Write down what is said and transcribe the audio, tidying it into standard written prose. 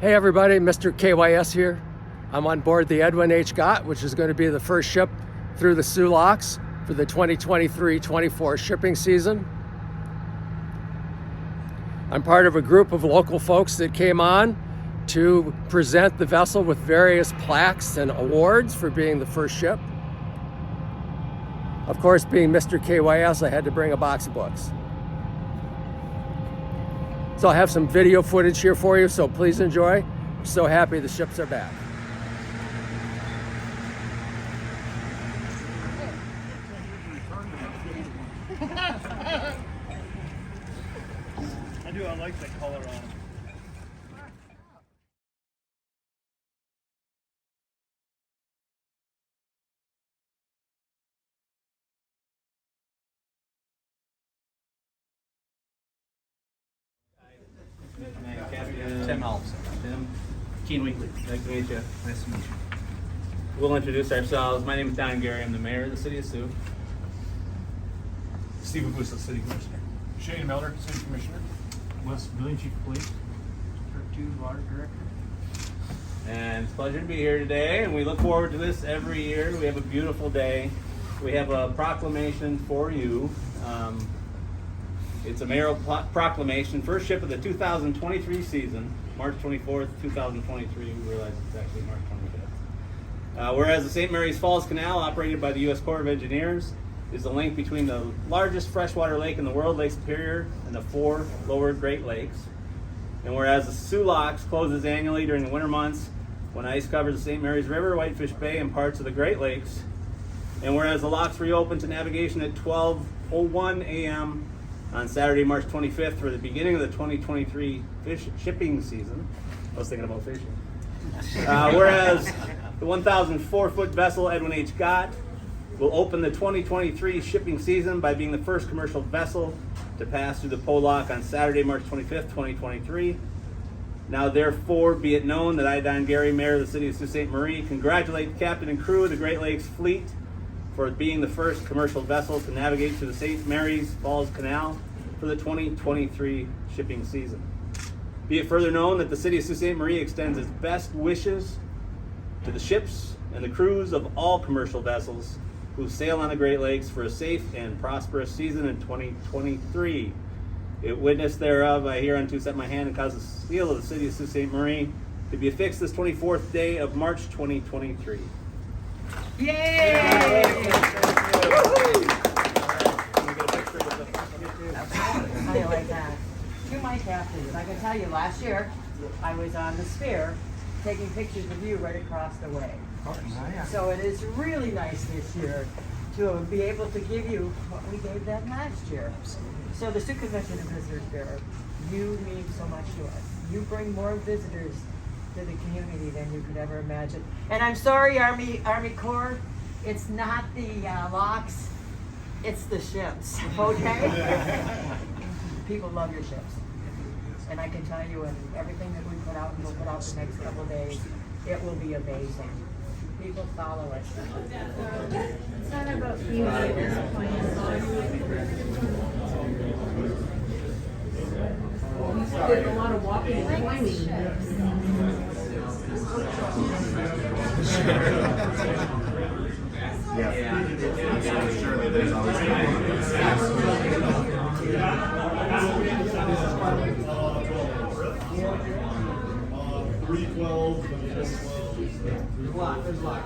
Hey everybody, Mr. KYS here. I'm on board the EDWIN H, which is going to be the first ship through the Soo Locks for the 2023-24 shipping season. I'm part of a group of local folks that came on to present the vessel with various plaques and awards for being the first ship. Of course, being Mr. KYS, I had to bring a box of books. So I have some video footage here for you, so please enjoy. I'm so happy the ships are back. I like the color on it. Tim Alves. Tim. Keen Weekly. Nice to meet you. Nice to meet you. We'll introduce ourselves. My name is Don Gary. I'm the mayor of the city of Sioux. Steve Abusa, City Commissioner. Shane Miller, City Commissioner. Wes Billion, Chief of Police. Kirk Hughes, Water Director. And it's a pleasure to be here today, and we look forward to this every year. We have a beautiful day. We have a proclamation for you. It's a mayoral proclamation, first ship of the 2023 season, March 24th, 2023. We realize it's actually March 25th. Whereas the St. Mary's Falls Canal, operated by the U.S. Corps of Engineers, is the link between the largest freshwater lake in the world, Lake Superior, and the 4 lower Great Lakes. And whereas the Soo Locks closes annually during the winter months when ice covers the St. Mary's River, Whitefish Bay, and parts of the Great Lakes. And whereas the locks reopen to navigation at 12:01 a.m. on Saturday, March 25th for the beginning of the 2023 shipping season. I was thinking about fishing. Whereas the 1,004-foot vessel EDWIN H will open the 2023 shipping season by being the first commercial vessel to pass through the Pole Lock on Saturday, March 25th, 2023. Now therefore be it known that I, Don Gary, Mayor of the City of Sault Ste. Marie, congratulate the captain and crew of the Great Lakes Fleet for being the first commercial vessel to navigate through the St. Mary's Falls Canal for the 2023 shipping season. Be it further known that the City of Sault Ste. Marie extends its best wishes to the ships and the crews of all commercial vessels who sail on the Great Lakes for a safe and prosperous season in 2023. It witness thereof, I hereunto set my hand and cause the seal of the City of Sault Ste. Marie to be affixed this 24th day of March 2023. Yay! How do you like that? You might have to. I can tell you, last year I was on the Sphere taking pictures of you right across the way. So it is really nice this year to be able to give you what we gave them last year. So the Sioux Convention and Visitors Bureau, you mean so much to us. You bring more visitors to the community than you could ever imagine. And I'm sorry, Army Corps, it's not the locks, it's the ships, okay? People love your ships. And I can tell you, and everything that we put out and we'll put out the next couple of days, it will be amazing. People follow us. It's not about beauty at this point. You did a lot of walking and climbing. Surely there's always 312. There's a lot.